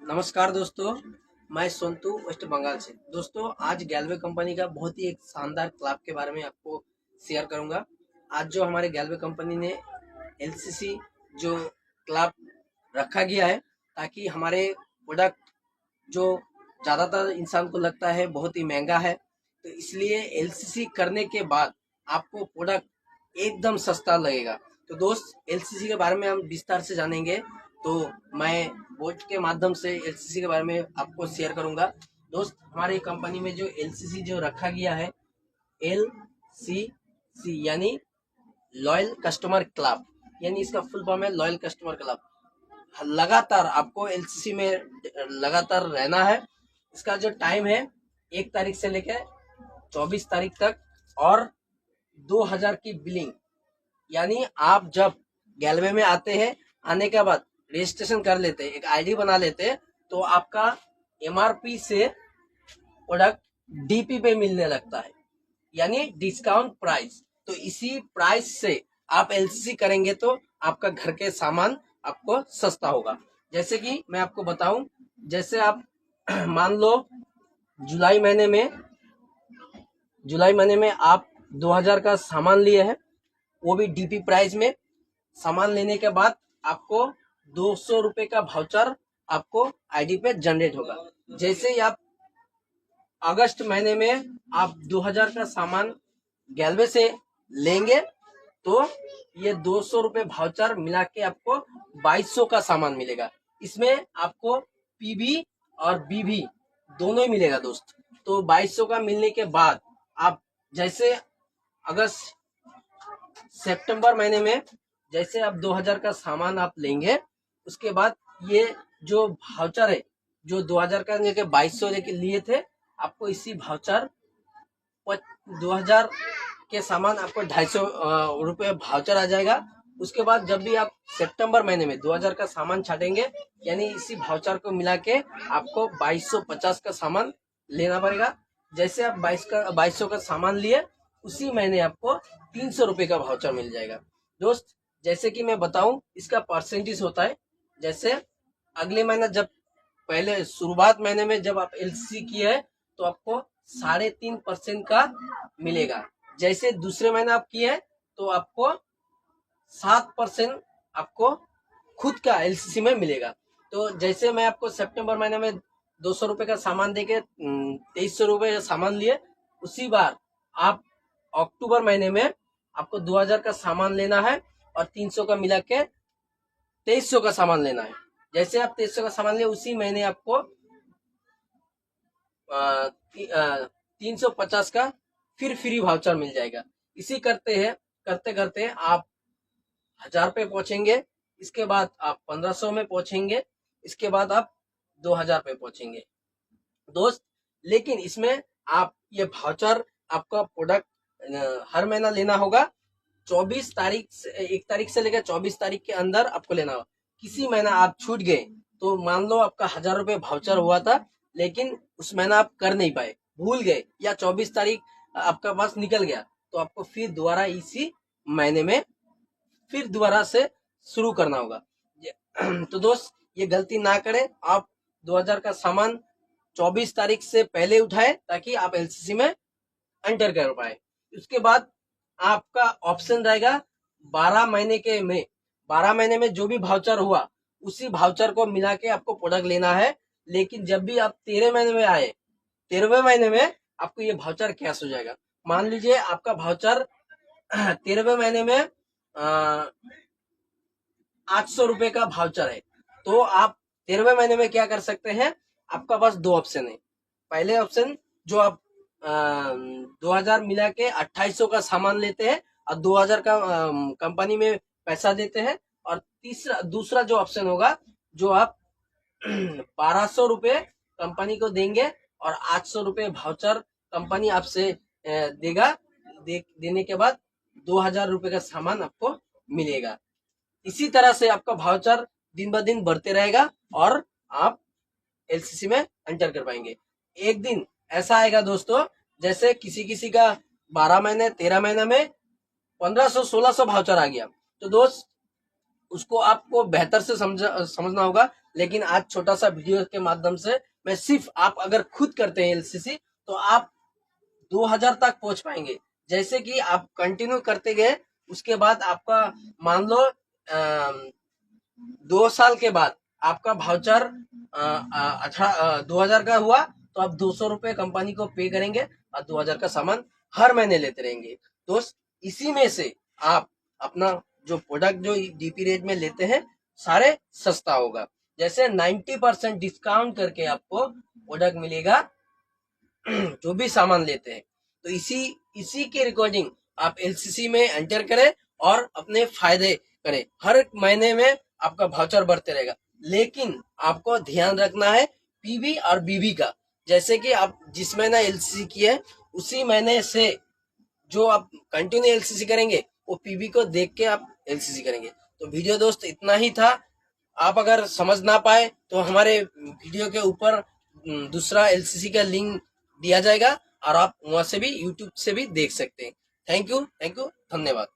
नमस्कार दोस्तों, मैं सोनतू वेस्ट बंगाल से। दोस्तों, आज गैलवे कंपनी का बहुत ही एक शानदार क्लब के बारे में आपको शेयर करूंगा। आज जो हमारे गैलवे कंपनी ने एलसीसी जो क्लब रखा गया है, ताकि हमारे प्रोडक्ट जो ज़्यादातर इंसान को लगता है बहुत ही महंगा है, तो इसलिए एलसीसी करने के बाद आपको प्रोडक्ट एकदम सस्ता लगेगा। तो दोस्त, एलसीसी के बारे में हम विस्तार से जानेंगे। तो मैं बोर्ड के माध्यम से एलसीसी के बारे में आपको शेयर करूंगा। दोस्त, हमारी कंपनी में जो एलसीसी जो रखा गया है, एल सी सी यानी लॉयल कस्टमर क्लब, यानी इसका फुल फॉर्म है लॉयल कस्टमर क्लब। लगातार आपको एलसीसी में लगातार रहना है। इसका जो टाइम है 1 तारीख से लेकर 24 तारीख तक, और 2000 की बिलिंग, यानी आप जब गैलवे में आते हैं, आने के बाद रजिस्ट्रेशन कर लेते हैं, एक आईडी बना लेते हैं, तो आपका एमआरपी से प्रोडक्ट डीपी पे मिलने लगता है, यानी डिस्काउंट प्राइस। तो इसी प्राइस से आप एलसीसी करेंगे तो आपका घर के सामान आपको सस्ता होगा। जैसे कि मैं आपको बताऊं, जैसे आप मान लो जुलाई महीने में आप 2000 का सामान लिए हैं, वो भी डीपी प्राइस में। सामान लेने के बाद आपको 200 रुपए का भाउचर आपको आईडी पे जनरेट होगा। जैसे ही आप अगस्त महीने में आप 2000 का सामान गैलवे से लेंगे, तो ये 200 रुपए भाउचर मिला के आपको 2200 का सामान मिलेगा। इसमें आपको पीबी और बीबी दोनों ही मिलेगा दोस्त। तो 2200 का मिलने के बाद आप जैसे अगस्त सितंबर महीने में जैसे आप 2000 का सामान आप लेंगे, उसके बाद ये जो भाउचर है, जो 2000 का लेके 2200 लेके लिए थे, आपको इसी भाउचर 2000 के सामान आपको 250 रुपये भाउचर आ जाएगा। उसके बाद जब भी आप सितंबर महीने में 2000 का सामान छाटेंगे, यानी इसी भाउचर को मिला के आपको 2250 का सामान लेना पड़ेगा। जैसे आप 2200 का सामान लिए, उसी महीने आपको 300 रुपये का भाउचर मिल जाएगा। दोस्त, जैसे कि मैं बताऊं, इसका परसेंटेज होता है। जैसे अगले महीना जब पहले शुरुआत महीने में जब आप एलसीसी किए है, तो आपको 3.5% का मिलेगा। जैसे दूसरे महीने आप किए हैं, तो आपको 7% आपको खुद का एलसीसी में मिलेगा। तो जैसे मैं आपको सितंबर महीने में 200 रुपए का सामान देके 2300 रुपए का सामान लिए, उसी बार आप अक्टूबर महीने में आपको 2000 का सामान लेना है और 300 का मिला के 2300 का सामान लेना है। जैसे आप 2300 का सामान लिए, उसी महीने आपको 350 का फिर फ्री वाउचर मिल जाएगा। इसी करते करते आप 1000 पे पहुंचेंगे, इसके बाद आप 1500 में पहुंचेंगे, इसके बाद आप 2000 पे पहुंचेंगे दोस्त। लेकिन इसमें आप ये वाउचर आपका प्रोडक्ट हर महीना लेना होगा। 24 तारीख से 1 तारीख से लेकर 24 तारीख के अंदर आपको लेना होगा। किसी महीना आप छूट गए, तो मान लो आपका 1000 रुपये वाउचर हुआ था, लेकिन उस महीना आप कर नहीं पाए, भूल गए, या 24 तारीख आपका पास निकल गया, तो आपको फिर दोबारा इसी महीने में फिर दोबारा से शुरू करना होगा। तो दोस्त, ये गलती ना करें। आप 2000 का सामान 24 तारीख से पहले उठाए, ताकि आप एलसीसी में एंटर कर पाए। उसके बाद आपका ऑप्शन रहेगा 12 महीने में जो भी भाउचर हुआ, उसी भाउचर को मिला के आपको प्रोडक्ट लेना है। लेकिन जब भी आप 13 महीने में आए, 13वें महीने में आपको ये भाउचर कैश हो जाएगा। मान लीजिए आपका भाउचर 13वें महीने में 800 रुपए का भाउचर है, तो आप 13वें महीने में क्या कर सकते हैं, आपका पास दो ऑप्शन है। पहले ऑप्शन, जो आप 2000 मिला के 2800 का सामान लेते हैं और 2000 का कंपनी में पैसा देते हैं। और दूसरा जो ऑप्शन होगा, जो आप 1200 रुपये कंपनी को देंगे और 800 रुपये भाउचर कंपनी आपसे देगा। देने के बाद 2000 रुपये का सामान आपको मिलेगा। इसी तरह से आपका भाउचर दिन ब दिन बढ़ते रहेगा और आप एलसीसी में एंटर कर पाएंगे। एक दिन ऐसा आएगा दोस्तों, जैसे किसी का 12 महीने 13 महीने में 1500 1600 भाउचर आ गया, तो दोस्त उसको आपको बेहतर से समझना होगा। लेकिन आज छोटा सा वीडियो के माध्यम से मैं सिर्फ, आप अगर खुद करते हैं एलसीसी तो आप 2000 तक पहुंच पाएंगे। जैसे कि आप कंटिन्यू करते गए, उसके बाद आपका मान लो 2 साल के बाद आपका भाउचर 2000 का हुआ, तो आप 200 रुपए कंपनी को पे करेंगे और 2000 का सामान हर महीने लेते रहेंगे। दोस्त, इसी में से आप अपना जो प्रोडक्ट जो डीपी रेट में लेते हैं सारे सस्ता होगा। जैसे 90% डिस्काउंट करके आपको प्रोडक्ट मिलेगा जो भी सामान लेते हैं। तो इसी के रिकॉर्डिंग आप एलसीसी में एंटर करें और अपने फायदे करें। हर महीने में आपका भाउचर बढ़ते रहेगा, लेकिन आपको ध्यान रखना है पीवी और बीबी का। जैसे कि आप जिस महीना एलसीसी किए उसी महीने से जो आप कंटिन्यू एलसीसी करेंगे वो पीबी को देख के आप एलसीसी करेंगे। तो वीडियो दोस्त इतना ही था। आप अगर समझ ना पाए तो हमारे वीडियो के ऊपर दूसरा एलसीसी का लिंक दिया जाएगा और आप वहां से भी यूट्यूब से भी देख सकते हैं। थैंक यू, धन्यवाद।